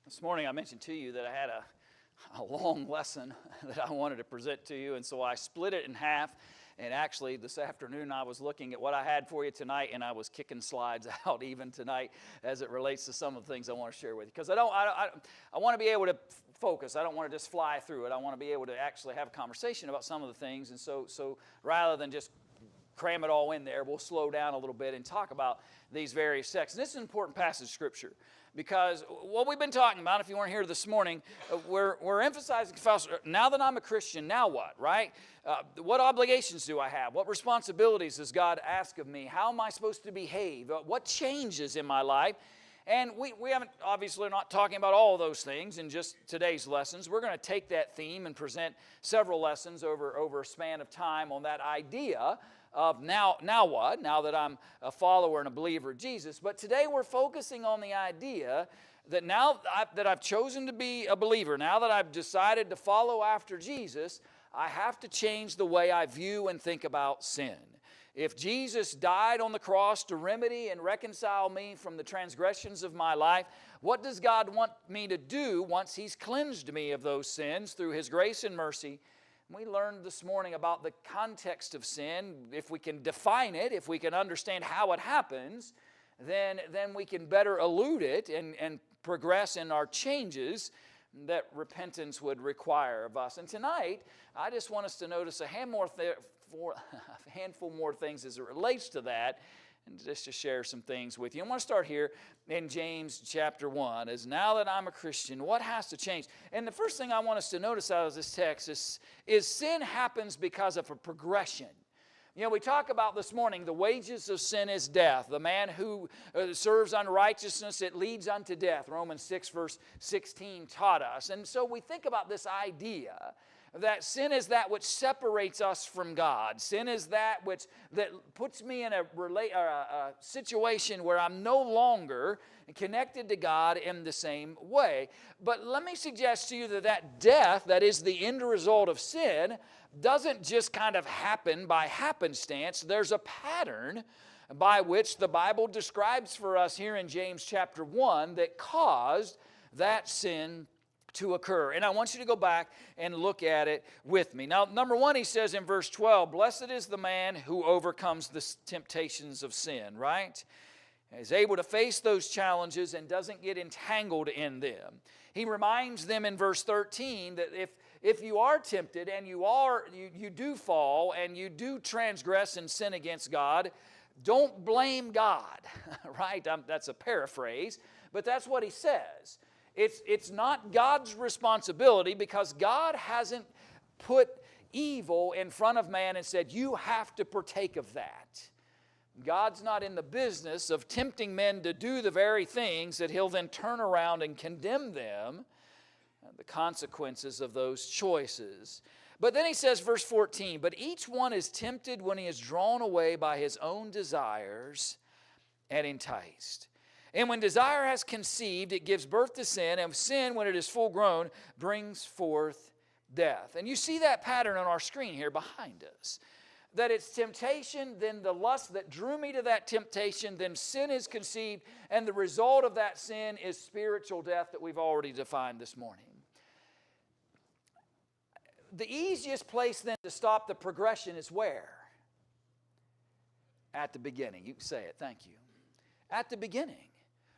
This morning I mentioned to you that I had a long lesson that I wanted to present to you, and so I split it in half. And actually, this afternoon I was looking at what I had for you tonight, and I was kicking slides out even tonight as it relates to some of the things I want to share with you. Because I want to be able to focus. I don't want to just fly through it. I want to be able to actually have a conversation about some of the things. And so rather than just cram it all in there, we'll slow down a little bit and talk about these various texts. And this is an important passage of Scripture, because what we've been talking about, if you weren't here this morning, we're emphasizing, now that I'm a Christian, now what, right? What obligations do I have? What responsibilities does God ask of me? How am I supposed to behave? What changes in my life? And we haven't, obviously, not talking about all of those things in just today's lessons. We're going to take that theme and present several lessons over a span of time on that idea of now what, now that I'm a follower and a believer of Jesus. But today we're focusing on the idea that now that I've chosen to be a believer, now that I've decided to follow after Jesus, I have to change the way I view and think about sin. If Jesus died on the cross to remedy and reconcile me from the transgressions of my life, what does God want me to do once He's cleansed me of those sins through His grace and mercy? We learned this morning about the context of sin. If we can define it, if we can understand how it happens, then we can better elude it and progress in our changes that repentance would require of us. And tonight, I just want us to notice a handful more things as it relates to that, and just to share some things with you. I want to start here in James chapter 1, as now that I'm a Christian, what has to change? And the first thing I want us to notice out of this text is sin happens because of a progression. You know, we talk about this morning, the wages of sin is death. The man who serves unrighteousness, it leads unto death. Romans 6 verse 16 taught us. And so we think about this idea that sin is that which separates us from God. Sin is that puts me in a situation where I'm no longer connected to God in the same way. But let me suggest to you that death, that is the end result of sin, doesn't just kind of happen by happenstance. There's a pattern by which the Bible describes for us here in James chapter 1 that caused that sin to occur. And I want you to go back and look at it with me. Now, number one, he says in verse 12, blessed is the man who overcomes the temptations of sin, right? Is able to face those challenges and doesn't get entangled in them. He reminds them in verse 13 that if you are tempted and you do fall and you do transgress and sin against God, don't blame God, right? That's a paraphrase, but that's what he says. It's not God's responsibility, because God hasn't put evil in front of man and said, you have to partake of that. God's not in the business of tempting men to do the very things that He'll then turn around and condemn them, the consequences of those choices. But then he says, verse 14, but each one is tempted when he is drawn away by his own desires and enticed. And when desire has conceived, it gives birth to sin, and sin, when it is full grown, brings forth death. And you see that pattern on our screen here behind us. That it's temptation, then the lust that drew me to that temptation, then sin is conceived, and the result of that sin is spiritual death that we've already defined this morning. The easiest place then to stop the progression is where? At the beginning. You can say it, thank you. At the beginning.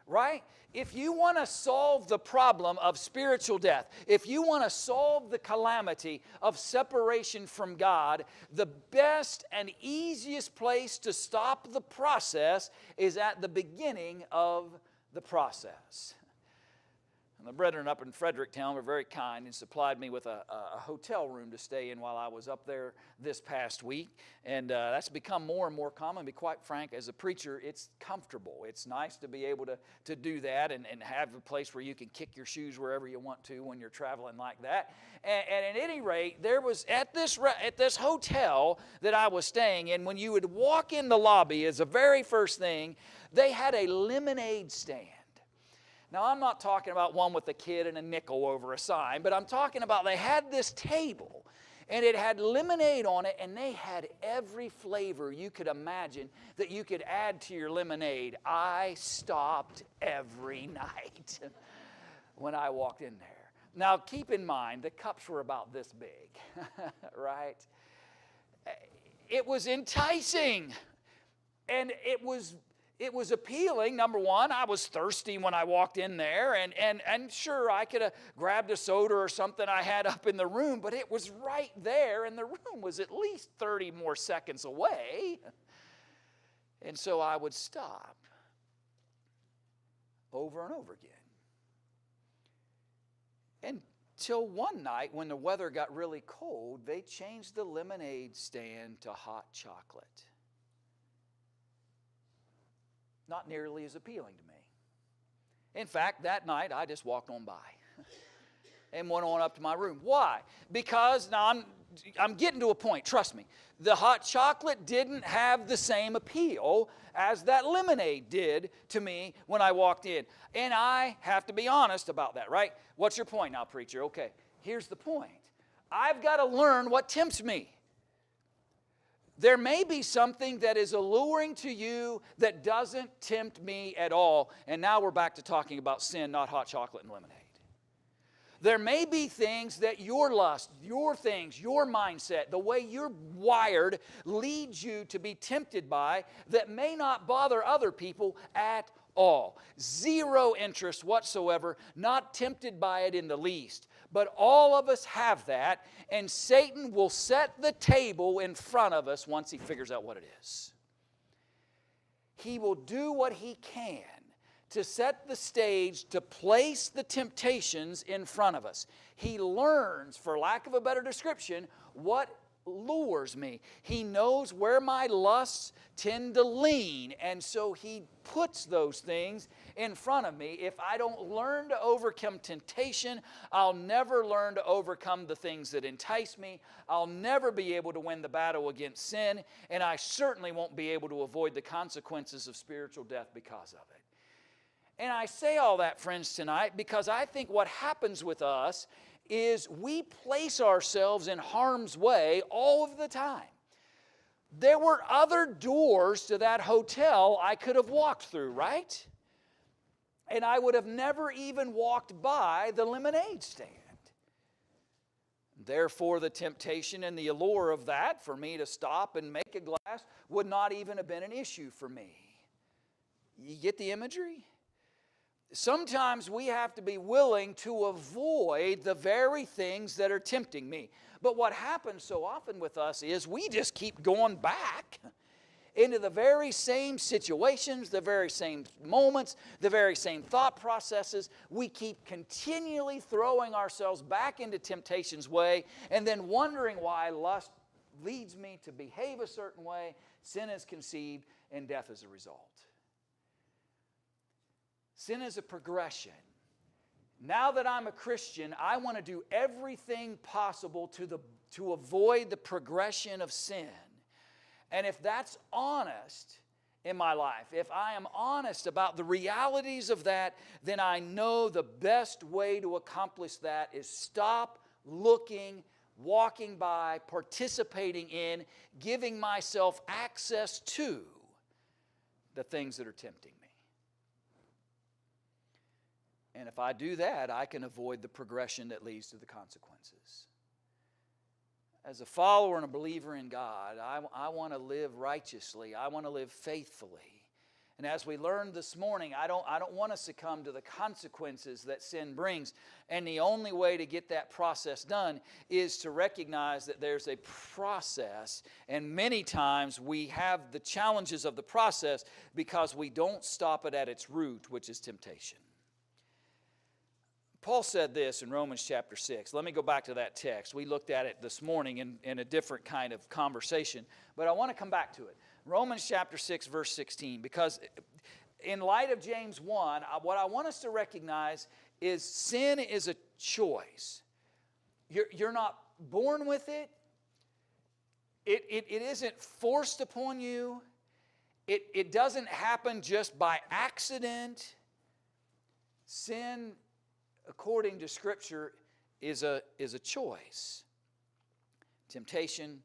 Right? If you want to solve the problem of spiritual death, if you want to solve the calamity of separation from God, the best and easiest place to stop the process is at the beginning of the process. And the brethren up in Fredericktown were very kind and supplied me with a hotel room to stay in while I was up there this past week. And that's become more and more common. To be quite frank, as a preacher, it's comfortable. It's nice to be able to do that and have a place where you can kick your shoes wherever you want to when you're traveling like that. And at any rate, there was at this hotel that I was staying in, when you would walk in the lobby as the very first thing, they had a lemonade stand. Now, I'm not talking about one with a kid and a nickel over a sign, but I'm talking about they had this table, and it had lemonade on it, and they had every flavor you could imagine that you could add to your lemonade. I stopped every night. when I walked in there. Now, keep in mind, the cups were about this big, right? It was enticing, and it was appealing. Number one, I was thirsty when I walked in there, and sure, I could have grabbed a soda or something I had up in the room, but it was right there, and the room was at least 30 more seconds away. And so I would stop over and over again. Until one night, when the weather got really cold, they changed the lemonade stand to hot chocolate. Not nearly as appealing to me. In fact, that night, I just walked on by and went on up to my room. Why? Because, now I'm getting to a point, trust me. The hot chocolate didn't have the same appeal as that lemonade did to me when I walked in. And I have to be honest about that, right? What's your point now, preacher? Okay, here's the point. I've got to learn what tempts me. There may be something that is alluring to you that doesn't tempt me at all. And now we're back to talking about sin, not hot chocolate and lemonade. There may be things that your lust, your things, your mindset, the way you're wired leads you to be tempted by that may not bother other people at all. Zero interest whatsoever, not tempted by it in the least. But all of us have that, and Satan will set the table in front of us once he figures out what it is. He will do what he can to set the stage, to place the temptations in front of us. He learns, for lack of a better description, what lures me. He knows where my lusts tend to lean, and so he puts those things in front of me. If I don't learn to overcome temptation, I'll never learn to overcome the things that entice me. I'll never be able to win the battle against sin, and I certainly won't be able to avoid the consequences of spiritual death because of it. And I say all that, friends, tonight because I think what happens with us is we place ourselves in harm's way all of the time. There were other doors to that hotel I could have walked through, right? And I would have never even walked by the lemonade stand. Therefore, the temptation and the allure of that for me to stop and make a glass would not even have been an issue for me. You get the imagery? Sometimes we have to be willing to avoid the very things that are tempting me. But what happens so often with us is we just keep going back into the very same situations, the very same moments, the very same thought processes. We keep continually throwing ourselves back into temptation's way and then wondering why lust leads me to behave a certain way, sin is conceived, and death is a result. Sin is a progression. Now that I'm a Christian, I want to do everything possible to avoid the progression of sin. And if that's honest in my life, if I am honest about the realities of that, then I know the best way to accomplish that is stop looking, walking by, participating in, giving myself access to the things that are tempting me. And if I do that, I can avoid the progression that leads to the consequences. As a follower and a believer in God, I want to live righteously. I want to live faithfully. And as we learned this morning, I don't want to succumb to the consequences that sin brings. And the only way to get that process done is to recognize that there's a process. And many times we have the challenges of the process because we don't stop it at its root, which is temptation. Paul said this in Romans chapter 6. Let me go back to that text. We looked at it this morning in a different kind of conversation, but I want to come back to it. Romans chapter 6, verse 16, because in light of James 1, what I want us to recognize is sin is a choice. You're not born with it. It isn't forced upon you. It doesn't happen just by accident. Sin, according to Scripture, is a choice. Temptation,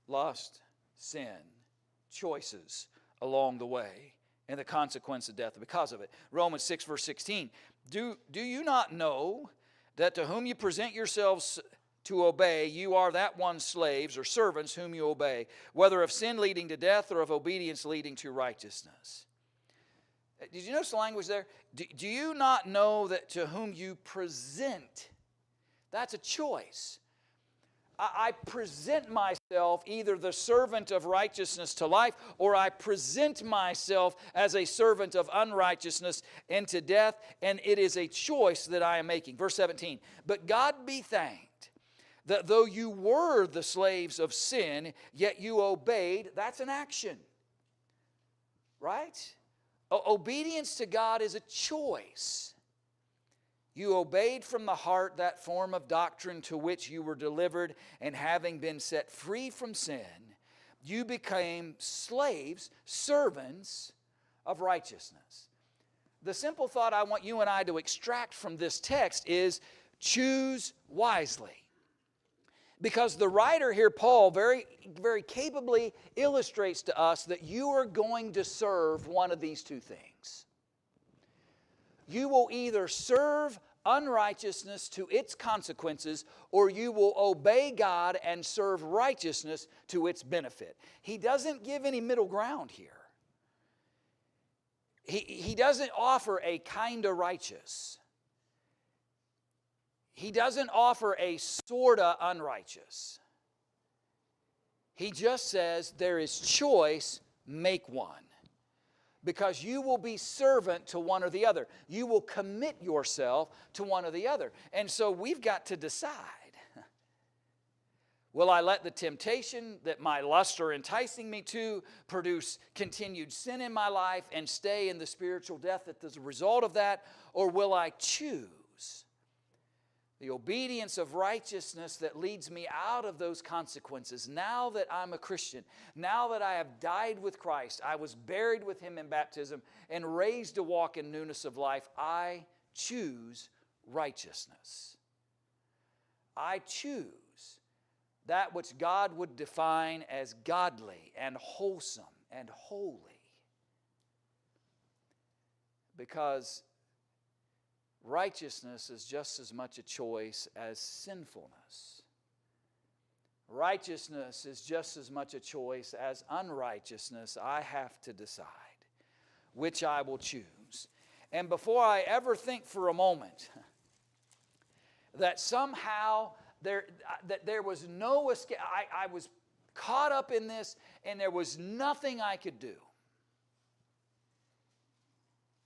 lust, sin, choices along the way. and the consequence of death because of it. Romans 6, verse 16. Do you not know that to whom you present yourselves to obey, you are that one's slaves or servants whom you obey, whether of sin leading to death or of obedience leading to righteousness? Did you notice the language there? Do you not know that to whom you present? That's a choice. I present myself either the servant of righteousness to life, or I present myself as a servant of unrighteousness into death, and it is a choice that I am making. Verse 17, but God be thanked that though you were the slaves of sin, yet you obeyed. That's an action, right? Obedience to God is a choice. You obeyed from the heart that form of doctrine to which you were delivered, and having been set free from sin, you became slaves, servants of righteousness. The simple thought I want you and I to extract from this text is choose wisely. Because the writer here, Paul, very, very capably illustrates to us that you are going to serve one of these two things. You will either serve unrighteousness to its consequences, or you will obey God and serve righteousness to its benefit. He doesn't give any middle ground here. He doesn't offer a kind of righteous. He doesn't offer a sorta unrighteous. He just says there is choice, make one. Because you will be servant to one or the other. You will commit yourself to one or the other. And so we've got to decide. Will I let the temptation that my lusts are enticing me to produce continued sin in my life and stay in the spiritual death that is a result of that? Or will I choose the obedience of righteousness that leads me out of those consequences? Now that I'm a Christian, now that I have died with Christ, I was buried with Him in baptism and raised to walk in newness of life, I choose righteousness. I choose that which God would define as godly and wholesome and holy. Because righteousness is just as much a choice as sinfulness. Righteousness is just as much a choice as unrighteousness. I have to decide which I will choose. And before I ever think for a moment that somehow there was no escape, I was caught up in this and there was nothing I could do.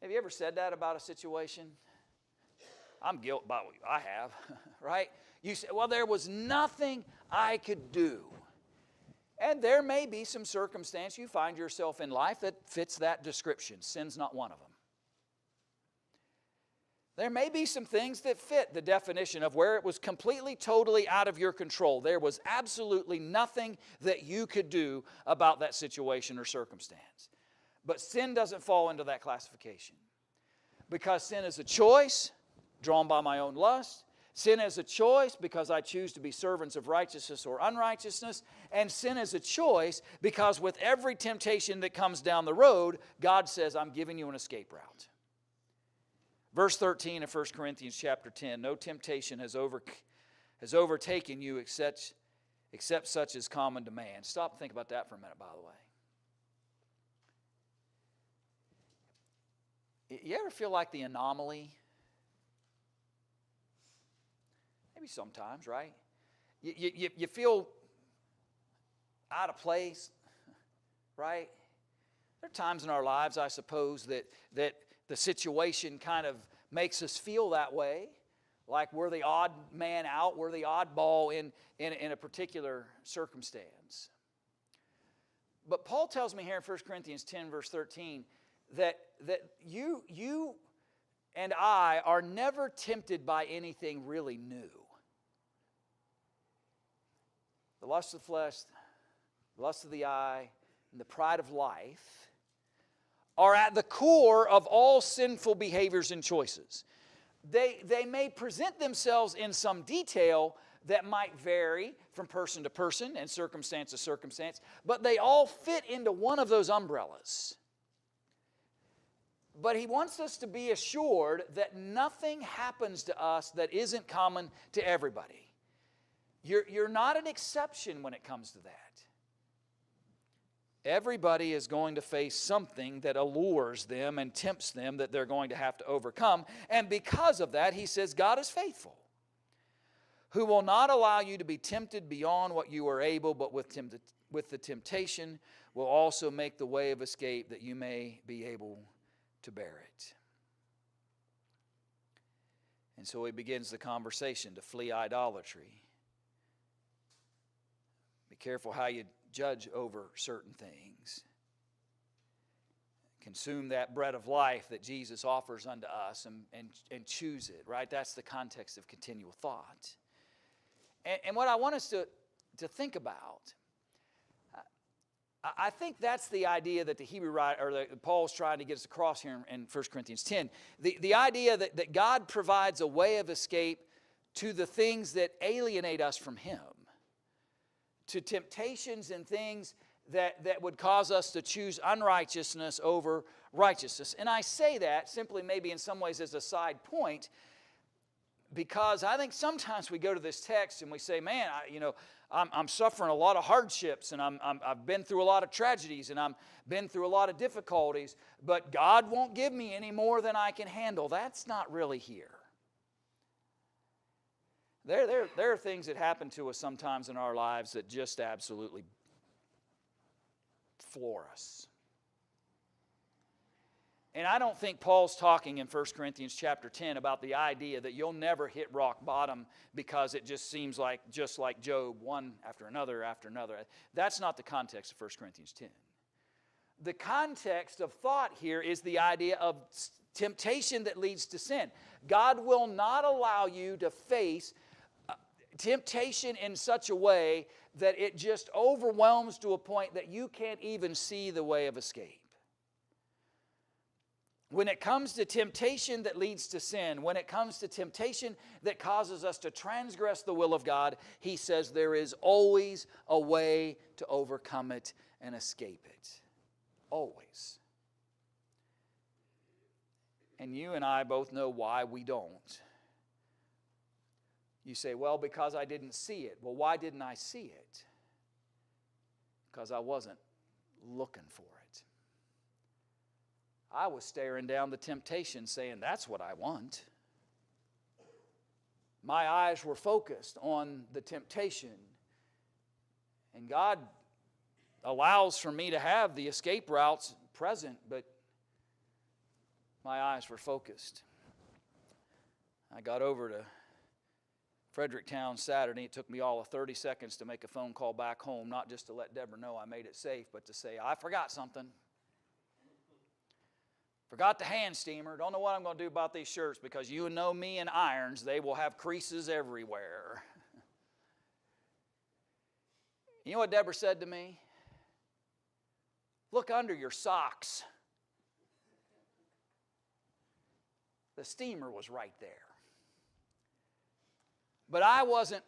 Have you ever said that about a situation? I'm guilty, but I have, right? You say, well, there was nothing I could do. And there may be some circumstance you find yourself in life that fits that description. Sin's not one of them. There may be some things that fit the definition of where it was completely, totally out of your control. There was absolutely nothing that you could do about that situation or circumstance. But sin doesn't fall into that classification. Because sin is a choice drawn by my own lust. Sin is a choice because I choose to be servants of righteousness or unrighteousness. And sin is a choice because with every temptation that comes down the road, God says, I'm giving you an escape route. Verse 13 of 1 Corinthians chapter 10, no temptation has overtaken you except such as common to man. Stop and think about that for a minute, by the way. You ever feel like the anomaly? Maybe sometimes, right? You feel out of place, right? There are times in our lives, I suppose, that the situation kind of makes us feel that way, like we're the odd man out, we're the oddball in a particular circumstance. But Paul tells me here in 1 Corinthians 10, verse 13, that you and I are never tempted by anything really new. The lust of the flesh, the lust of the eye, and the pride of life are at the core of all sinful behaviors and choices. They may present themselves in some detail that might vary from person to person and circumstance to circumstance, but they all fit into one of those umbrellas. But he wants us to be assured that nothing happens to us that isn't common to everybody. You're not an exception when it comes to that. Everybody is going to face something that allures them and tempts them that they're going to have to overcome. And because of that, he says, God is faithful, who will not allow you to be tempted beyond what you are able, but with the temptation will also make the way of escape that you may be able to bear it. And so he begins the conversation to flee idolatry. Be careful how you judge over certain things. Consume that bread of life that Jesus offers unto us and choose it, right? That's the context of continual thought. And what I want us to think about, I think that's the idea that the Hebrew writer, or that Paul's trying to get us across here in 1 Corinthians 10. The idea that God provides a way of escape to the things that alienate us from Him, to temptations and things that would cause us to choose unrighteousness over righteousness. And I say that simply maybe in some ways as a side point, because I think sometimes we go to this text and we say, man, I'm suffering a lot of hardships, and I've been through a lot of tragedies, and I've been through a lot of difficulties, but God won't give me any more than I can handle. That's not really here. There are things that happen to us sometimes in our lives that just absolutely floor us. And I don't think Paul's talking in 1 Corinthians chapter 10 about the idea that you'll never hit rock bottom because it just seems like, just like Job, one after another after another. That's not the context of 1 Corinthians 10. The context of thought here is the idea of temptation that leads to sin. God will not allow you to face temptation in such a way that it just overwhelms to a point that you can't even see the way of escape. When it comes to temptation that leads to sin, when it comes to temptation that causes us to transgress the will of God, he says there is always a way to overcome it and escape it. Always. And you and I both know why we don't. You say, well, because I didn't see it. Well, why didn't I see it? Because I wasn't looking for it. I was staring down the temptation saying, that's what I want. My eyes were focused on the temptation. And God allows for me to have the escape routes present, but my eyes were focused. I got over to Fredericktown Saturday. It took me all of 30 seconds to make a phone call back home, not just to let Deborah know I made it safe, but to say, I forgot something. Forgot the hand steamer. Don't know what I'm going to do about these shirts, because you know me and irons, they will have creases everywhere. You know what Deborah said to me? Look under your socks. The steamer was right there. But I wasn't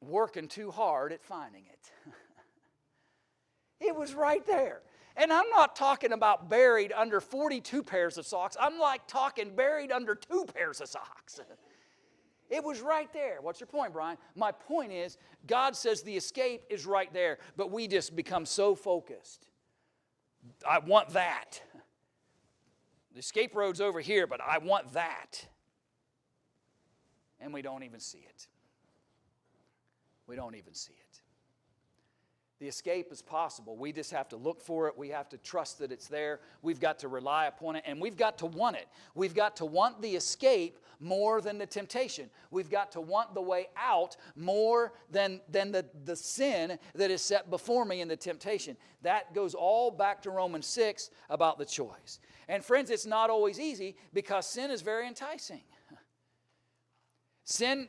working too hard at finding it. It was right there. And I'm not talking about buried under 42 pairs of socks. I'm like talking buried under 2 pairs of socks. It was right there. What's your point, Brian? My point is, God says the escape is right there, but we just become so focused. I want that. The escape road's over here, but I want that. And we don't even see it. We don't even see it. The escape is possible. We just have to look for it. We have to trust that it's there. We've got to rely upon it, and we've got to want it. We've got to want the escape more than the temptation. We've got to want the way out more than the sin that is set before me in the temptation. That goes all back to Romans 6 about the choice. And friends, it's not always easy, because sin is very enticing. Sin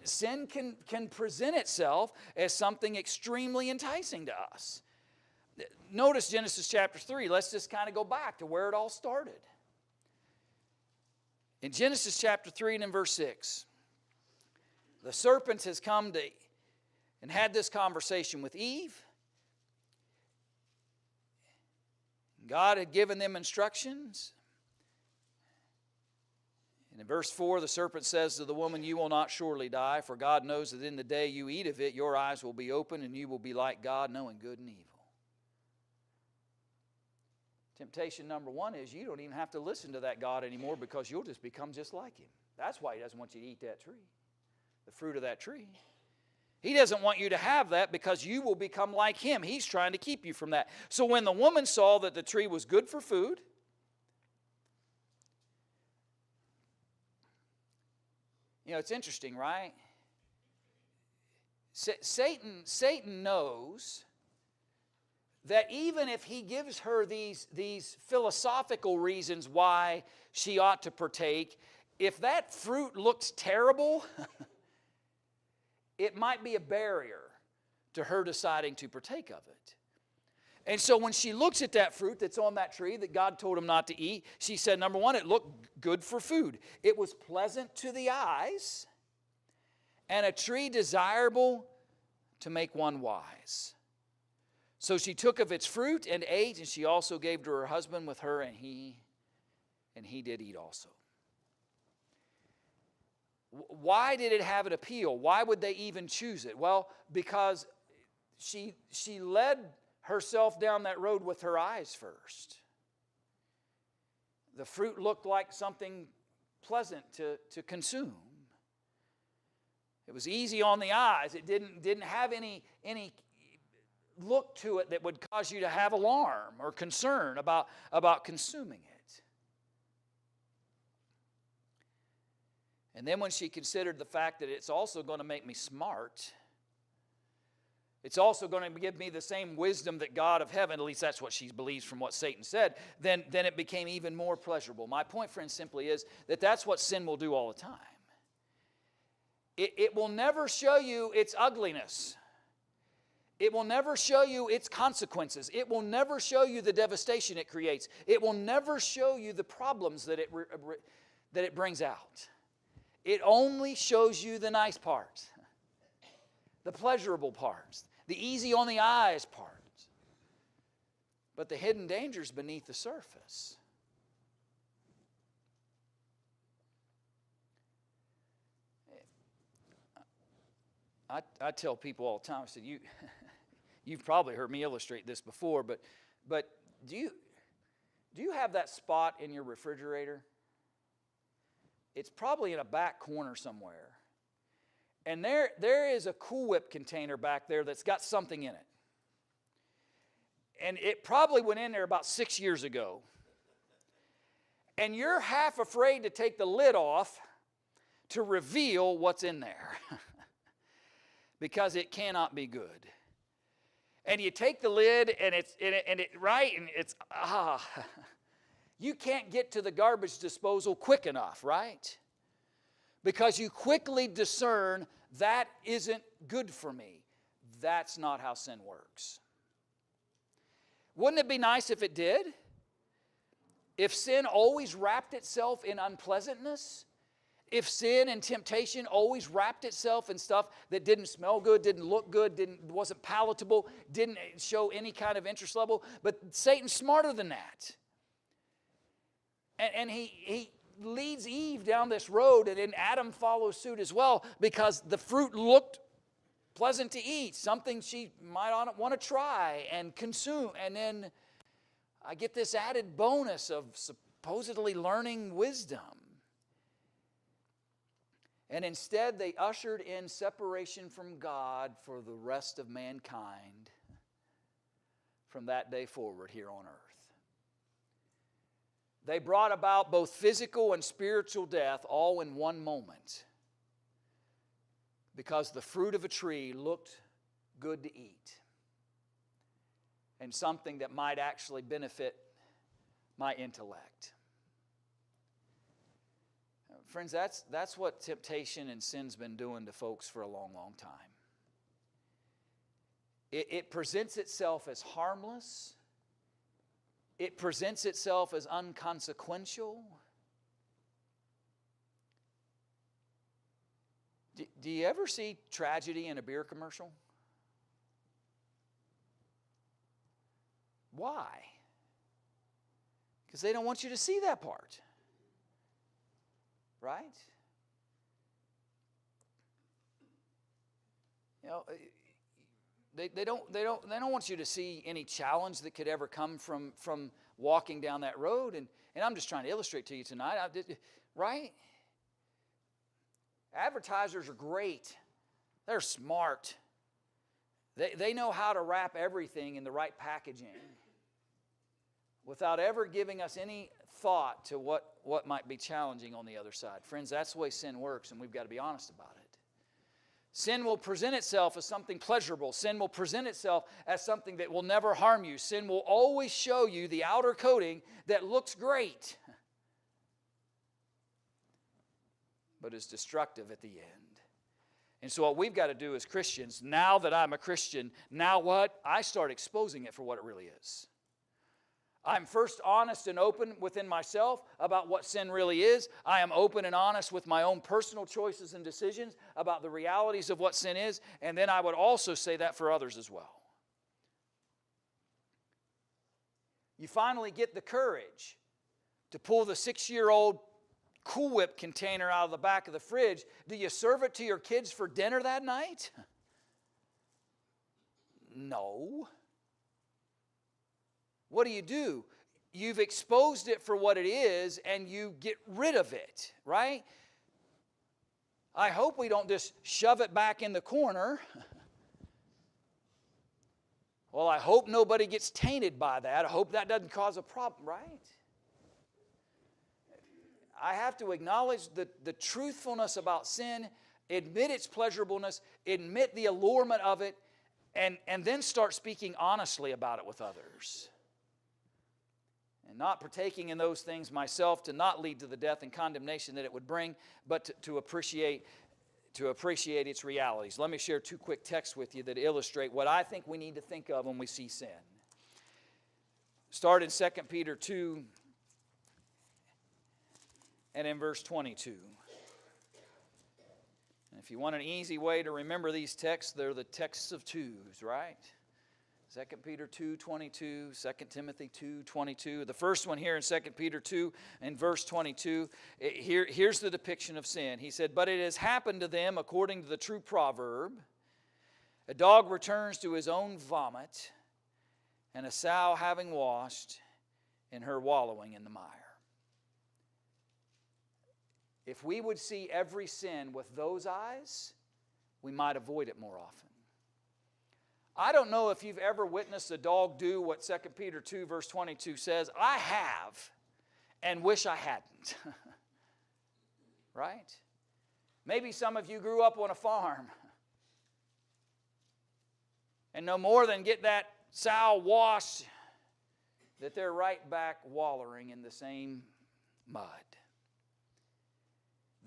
can present itself as something extremely enticing to us. Notice Genesis chapter 3. Let's just kind of go back to where it all started. In Genesis chapter 3 and in verse 6, the serpent has come to and had this conversation with Eve. God had given them instructions. And in verse 4, the serpent says to the woman, "You will not surely die, for God knows that in the day you eat of it, your eyes will be open, and you will be like God, knowing good and evil." Temptation number one is you don't even have to listen to that God anymore, because you'll just become just like Him. That's why He doesn't want you to eat that tree, the fruit of that tree. He doesn't want you to have that because you will become like Him. He's trying to keep you from that. So when the woman saw that the tree was good for food, it's interesting, right? Satan knows that even if he gives her these philosophical reasons why she ought to partake, if that fruit looks terrible, it might be a barrier to her deciding to partake of it. And so when she looks at that fruit that's on that tree that God told him not to eat, she said, number one, it looked good for food. It was pleasant to the eyes, and a tree desirable to make one wise. So she took of its fruit and ate, and she also gave to her husband with her, and he did eat also. Why did it have an appeal? Why would they even choose it? Well, because she led herself down that road with her eyes first. The fruit looked like something pleasant to consume. It was easy on the eyes. It didn't have any look to it that would cause you to have alarm or concern about consuming it. And then when she considered the fact that it's also going to make me smart, it's also going to give me the same wisdom that God of heaven, at least that's what she believes from what Satan said, then it became even more pleasurable. My point, friends, simply is that that's what sin will do all the time. It will never show you its ugliness. It will never show you its consequences. It will never show you the devastation it creates. It will never show you the problems that it brings out. It only shows you the nice parts, the pleasurable parts, the easy on the eyes parts. But the hidden dangers beneath the surface. I tell people all the time, I said, you've probably heard me illustrate this before, but do you have that spot in your refrigerator? It's probably in a back corner somewhere. And there is a Cool Whip container back there that's got something in it. And it probably went in there about 6 years ago. And you're half afraid to take the lid off to reveal what's in there. Because it cannot be good. And you take the lid and it's you can't get to the garbage disposal quick enough, right? Because you quickly discern that isn't good for me. That's not how sin works. Wouldn't it be nice if it did? If sin always wrapped itself in unpleasantness, if sin and temptation always wrapped itself in stuff that didn't smell good, didn't look good, wasn't palatable, didn't show any kind of interest level, but Satan's smarter than that. And he leads Eve down this road, and then Adam follows suit as well, because the fruit looked pleasant to eat, something she might want to try and consume. And then I get this added bonus of supposedly learning wisdom. And instead, they ushered in separation from God for the rest of mankind from that day forward here on earth. They brought about both physical and spiritual death all in one moment, because the fruit of a tree looked good to eat and something that might actually benefit my intellect. Friends, that's what temptation and sin's been doing to folks for a long, long time. It presents itself as harmless. It presents itself as unconsequential. Do you ever see tragedy in a beer commercial? Why? Because they don't want you to see that part. right? You know, they don't want you to see any challenge that could ever come from walking down that road. And I'm just trying to illustrate to you tonight, right? Advertisers are great. They're smart. They know how to wrap everything in the right packaging without ever giving us any thought to what might be challenging on the other side. Friends, that's the way sin works, and we've got to be honest about it. Sin will present itself as something pleasurable. Sin will present itself as something that will never harm you. Sin will always show you the outer coating that looks great, but is destructive at the end. And so what we've got to do as Christians, now that I'm a Christian, now what? I start exposing it for what it really is. I'm first honest and open within myself about what sin really is. I am open and honest with my own personal choices and decisions about the realities of what sin is. And then I would also say that for others as well. You finally get the courage to pull the 6-year-old Cool Whip container out of the back of the fridge. Do you serve it to your kids for dinner that night? No. What do? You've exposed it for what it is, and you get rid of it, right? I hope we don't just shove it back in the corner. Well, I hope nobody gets tainted by that. I hope that doesn't cause a problem, right? I have to acknowledge the truthfulness about sin, admit its pleasurableness, admit the allurement of it, and then start speaking honestly about it with others. And not partaking in those things myself to not lead to the death and condemnation that it would bring, but to appreciate its realities. Let me share 2 quick texts with you that illustrate what I think we need to think of when we see sin. Start in 2 Peter 2 and in verse 22. And if you want an easy way to remember these texts, they're the texts of twos, right? 2 Peter 2:22, 2 Timothy 2:22. The first one here in 2 Peter 2 and verse 22, here's the depiction of sin. He said, "But it has happened to them according to the true proverb, a dog returns to his own vomit, and a sow having washed in her wallowing in the mire." If we would see every sin with those eyes, we might avoid it more often. I don't know if you've ever witnessed a dog do what 2 Peter 2 verse 22 says. I have, and wish I hadn't. Right? Maybe some of you grew up on a farm and no more than get that sow washed, that they're right back wallowing in the same mud.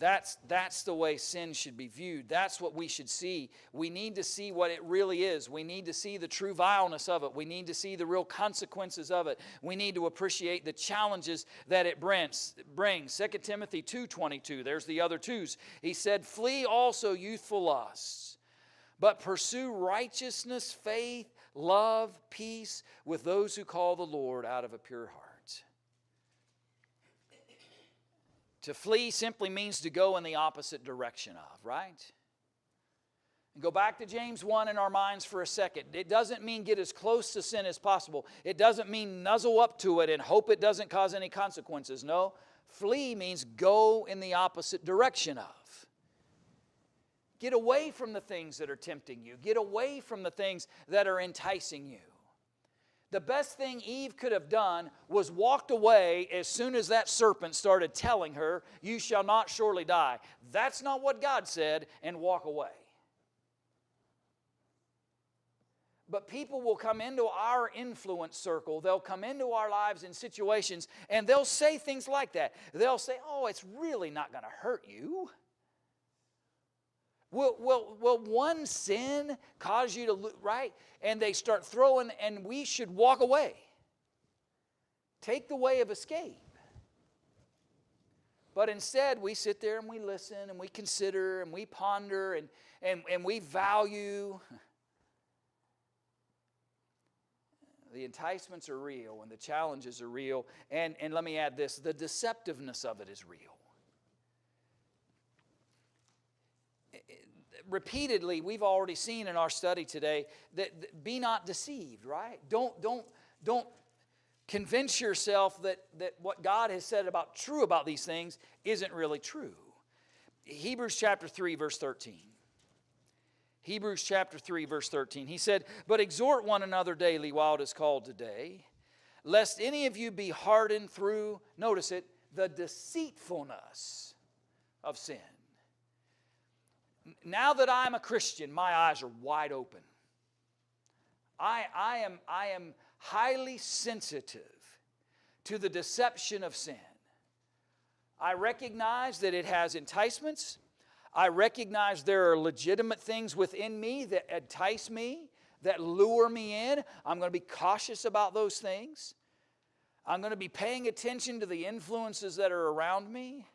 That's the way sin should be viewed. That's what we should see. We need to see what it really is. We need to see the true vileness of it. We need to see the real consequences of it. We need to appreciate the challenges that it brings. 2 Timothy 2:22, there's the other twos. He said, "Flee also youthful lusts, but pursue righteousness, faith, love, peace with those who call the Lord out of a pure heart." To flee simply means to go in the opposite direction of, right? And go back to James 1 in our minds for a second. It doesn't mean get as close to sin as possible. It doesn't mean nuzzle up to it and hope it doesn't cause any consequences. No, flee means go in the opposite direction of. Get away from the things that are tempting you. Get away from the things that are enticing you. The best thing Eve could have done was walked away as soon as that serpent started telling her, "You shall not surely die." That's not what God said, and walk away. But people will come into our influence circle, they'll come into our lives in situations, and they'll say things like that. They'll say, "Oh, it's really not going to hurt you. Will one sin cause you to lose?" Right? And they start throwing, and we should walk away. Take the way of escape. But instead, we sit there and we listen and we consider and we ponder and we value. The enticements are real and the challenges are real. And let me add this, the deceptiveness of it is real. repeatedly, we've already seen in our study today that be not deceived, right? Don't convince yourself that what God has said true about these things isn't really true. Hebrews chapter 3, verse 13. Hebrews chapter 3, verse 13. He said, "But exhort one another daily while it is called today, lest any of you be hardened through," notice it, "the deceitfulness of sin." Now that I'm a Christian, my eyes are wide open. I am highly sensitive to the deception of sin. I recognize that it has enticements. I recognize there are legitimate things within me that entice me, that lure me in. I'm going to be cautious about those things. I'm going to be paying attention to the influences that are around me.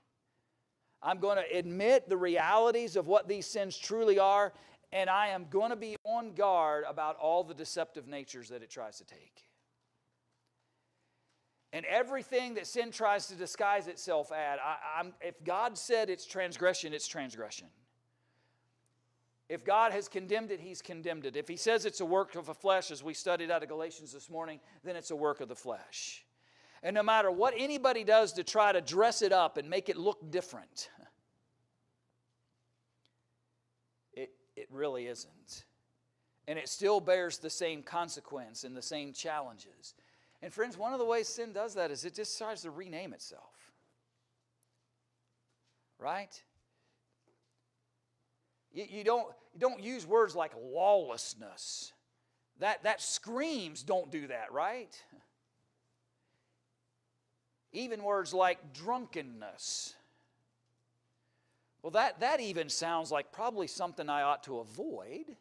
I'm going to admit the realities of what these sins truly are, and I am going to be on guard about all the deceptive natures that it tries to take. And everything that sin tries to disguise itself at, if God said it's transgression, it's transgression. If God has condemned it, He's condemned it. If He says it's a work of the flesh, as we studied out of Galatians this morning, then it's a work of the flesh. And no matter what anybody does to try to dress it up and make it look different, it really isn't. And it still bears the same consequence and the same challenges. And friends, one of the ways sin does that is it just tries to rename itself. Right? You don't use words like lawlessness. That screams don't do that, right? Even words like drunkenness. Well, that even sounds like probably something I ought to avoid.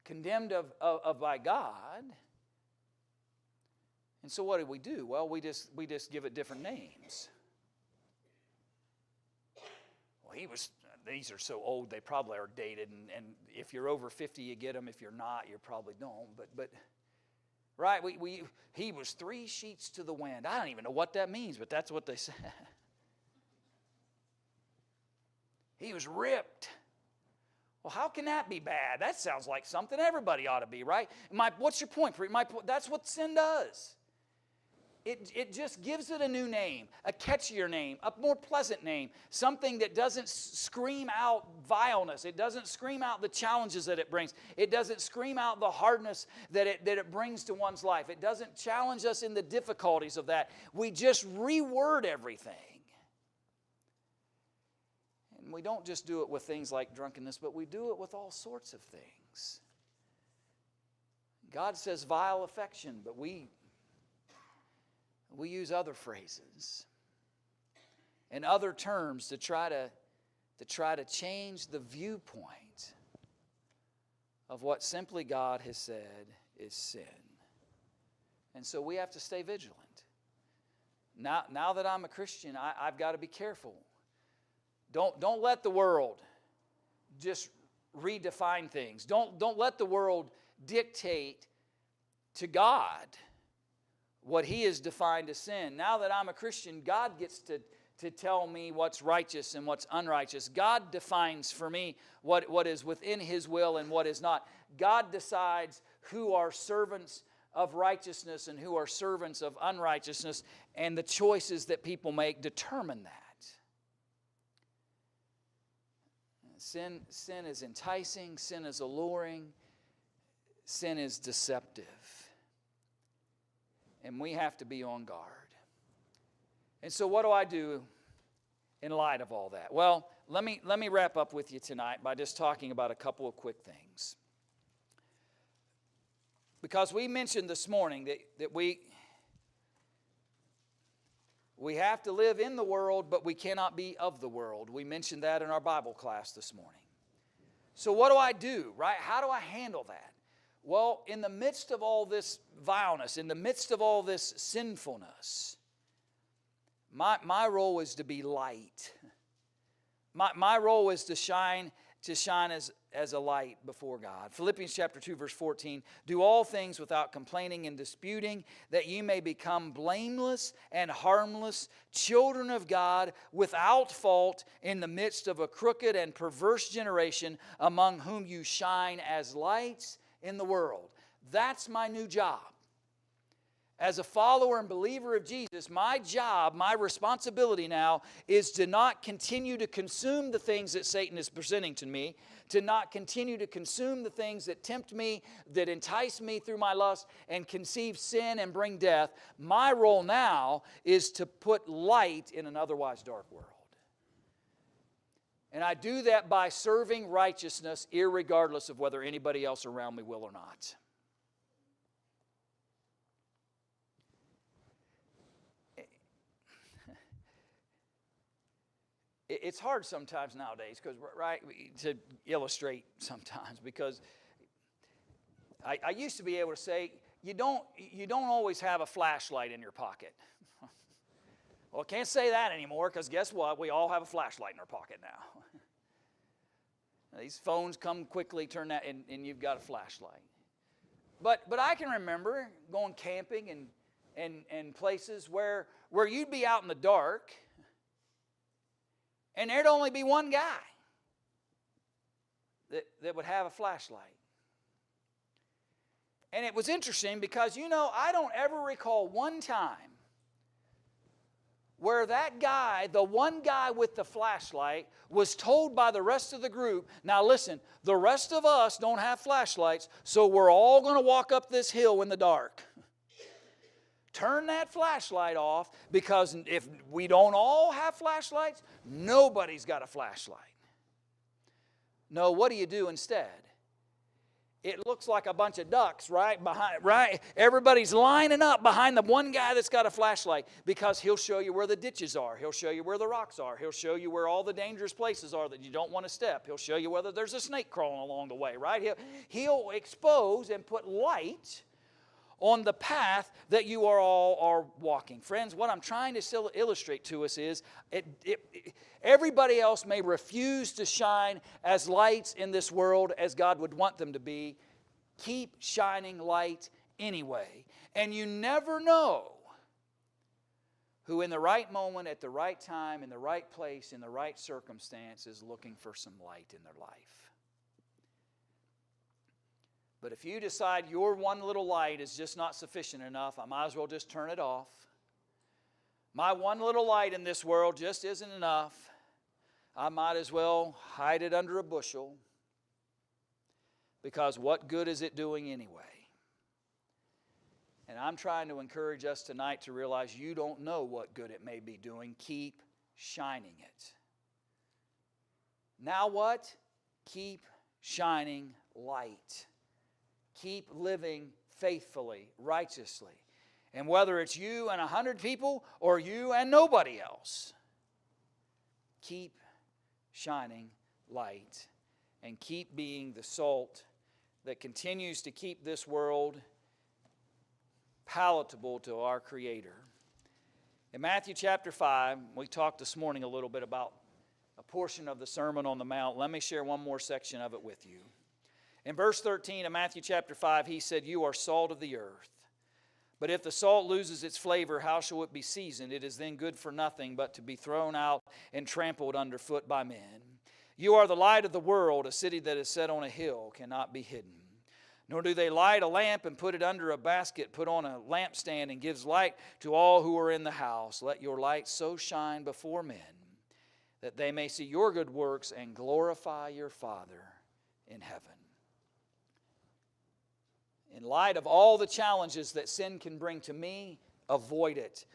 Condemned of by God. And so what do? Well, we just give it different names. Well, these are so old, they probably are dated, and if you're over 50, you get them. If you're not, you probably don't. But right, he was 3 sheets to the wind. I don't even know what that means, but that's what they said. He was ripped. Well, how can that be bad? That sounds like something everybody ought to be, right? What's your point? That's what sin does. It just gives it a new name, a catchier name, a more pleasant name, something that doesn't scream out vileness. It doesn't scream out the challenges that it brings. It doesn't scream out the hardness that it brings to one's life. It doesn't challenge us in the difficulties of that. We just reword everything. And we don't just do it with things like drunkenness, but we do it with all sorts of things. God says vile affection, but we use other phrases and other terms to try to change the viewpoint of what simply God has said is sin. And so we have to stay vigilant. Now that I'm a Christian, I've got to be careful. Don't let the world just redefine things. Don't let the world dictate to God what He has defined as sin. Now that I'm a Christian, God gets to tell me what's righteous and what's unrighteous. God defines for me what is within His will and what is not. God decides who are servants of righteousness and who are servants of unrighteousness, and the choices that people make determine that. Sin is enticing, sin is alluring, sin is deceptive. And we have to be on guard. And so what do I do in light of all that? Well, let me wrap up with you tonight by just talking about a couple of quick things. Because we mentioned this morning that we have to live in the world, but we cannot be of the world. We mentioned that in our Bible class this morning. So what do I do, right? How do I handle that? Well, in the midst of all this vileness, in the midst of all this sinfulness, my role is to be light. My role is to shine as a light before God. Philippians chapter 2, verse 14, do all things without complaining and disputing, that ye may become blameless and harmless, children of God, without fault, in the midst of a crooked and perverse generation, among whom you shine as lights in the world. That's my new job. As a follower and believer of Jesus, my job, my responsibility now is to not continue to consume the things that Satan is presenting to me, to not continue to consume the things that tempt me, that entice me through my lust and conceive sin and bring death. My role now is to put light in an otherwise dark world. And I do that by serving righteousness irregardless of whether anybody else around me will or not. It's hard sometimes nowadays, because right, to illustrate sometimes, because I used to be able to say, you don't always have a flashlight in your pocket. Well, I can't say that anymore, because guess what? We all have a flashlight in our pocket now. These phones come quickly, turn that, and you've got a flashlight. But I can remember going camping and places where you'd be out in the dark, and there'd only be one guy that would have a flashlight. And it was interesting because, I don't ever recall one time where that guy, the one guy with the flashlight, was told by the rest of the group, now listen, the rest of us don't have flashlights, so we're all going to walk up this hill in the dark. Turn that flashlight off, because if we don't all have flashlights, nobody's got a flashlight. No, what do you do instead? It looks like a bunch of ducks right? Everybody's lining up behind the one guy that's got a flashlight, because he'll show you where the ditches are. He'll show you where the rocks are. He'll show you where all the dangerous places are that you don't want to step. He'll show you whether there's a snake crawling along the way, right? He'll expose and put light on the path that you are walking. Friends, what I'm trying to still illustrate to us is everybody else may refuse to shine as lights in this world as God would want them to be. Keep shining light anyway. And you never know who in the right moment, at the right time, in the right place, in the right circumstance is looking for some light in their life. But if you decide your one little light is just not sufficient enough, I might as well just turn it off. My one little light in this world just isn't enough. I might as well hide it under a bushel, because what good is it doing anyway? And I'm trying to encourage us tonight to realize you don't know what good it may be doing. Keep shining it. Now what? Keep shining light. Keep living faithfully, righteously. And whether it's you and 100 people or you and nobody else, keep shining light and keep being the salt that continues to keep this world palatable to our Creator. In Matthew chapter 5, we talked this morning a little bit about a portion of the Sermon on the Mount. Let me share one more section of it with you. In verse 13 of Matthew chapter 5, he said, "You are salt of the earth. But if the salt loses its flavor, how shall it be seasoned? It is then good for nothing but to be thrown out and trampled underfoot by men. You are the light of the world. A city that is set on a hill cannot be hidden. Nor do they light a lamp and put it under a basket, put on a lampstand, and gives light to all who are in the house. Let your light so shine before men that they may see your good works and glorify your Father in heaven." In light of all the challenges that sin can bring to me, avoid it.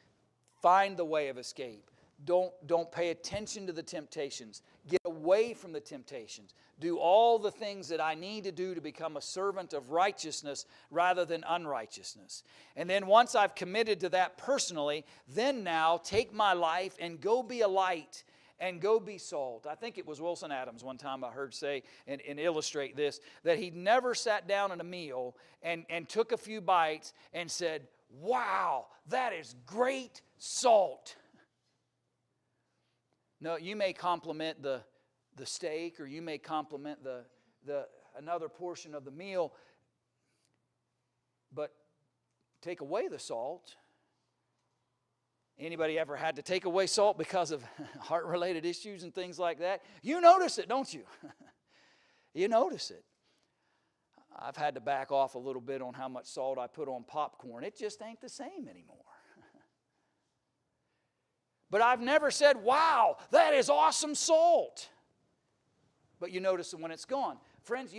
Find the way of escape. Don't pay attention to the temptations. Get away from the temptations. Do all the things that I need to do to become a servant of righteousness rather than unrighteousness. And then once I've committed to that personally, then now take my life and go be a light and go be salt. I think it was Wilson Adams one time I heard say and illustrate this, that he never sat down at a meal and took a few bites and said, "Wow, that is great salt." No, you may compliment the steak, or you may compliment another portion of the meal. But take away the salt. Anybody ever had to take away salt because of heart-related issues and things like that? You notice it, don't you? You notice it. I've had to back off a little bit on how much salt I put on popcorn. It just ain't the same anymore. But I've never said, wow, that is awesome salt. But you notice it when it's gone. Friends,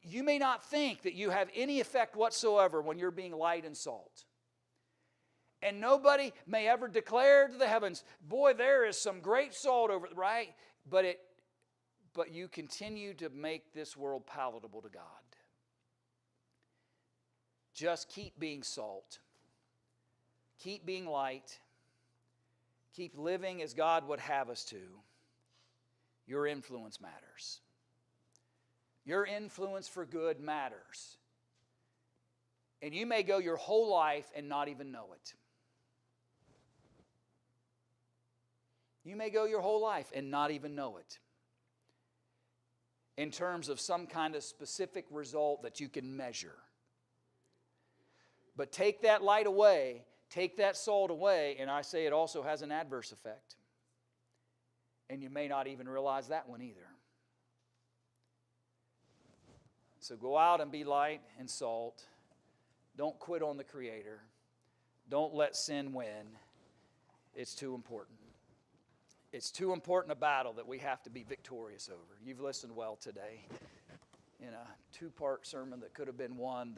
you may not think that you have any effect whatsoever when you're being light in salt. And nobody may ever declare to the heavens, boy, there is some great salt over, right? But you continue to make this world palatable to God. Just keep being salt. Keep being light. Keep living as God would have us to. Your influence matters. Your influence for good matters. And you may go your whole life and not even know it. You may go your whole life and not even know it. In terms of some kind of specific result that you can measure. But take that light away, take that salt away, and I say it also has an adverse effect. And you may not even realize that one either. So go out and be light and salt. Don't quit on the Creator. Don't let sin win. It's too important. It's too important a battle that we have to be victorious over. You've listened well today in a two-part sermon that could have been one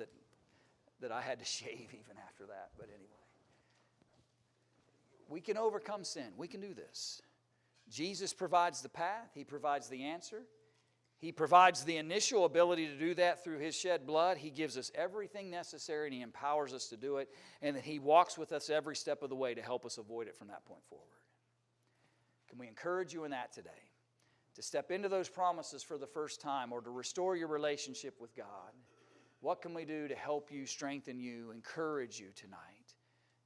that I had to shave even after that. But anyway, we can overcome sin. We can do this. Jesus provides the path. He provides the answer. He provides the initial ability to do that through His shed blood. He gives us everything necessary and He empowers us to do it. And that He walks with us every step of the way to help us avoid it from that point forward. Can we encourage you in that today? To step into those promises for the first time or to restore your relationship with God? What can we do to help you, strengthen you, encourage you tonight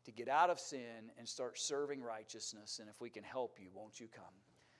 to get out of sin and start serving righteousness? And if we can help you, won't you come?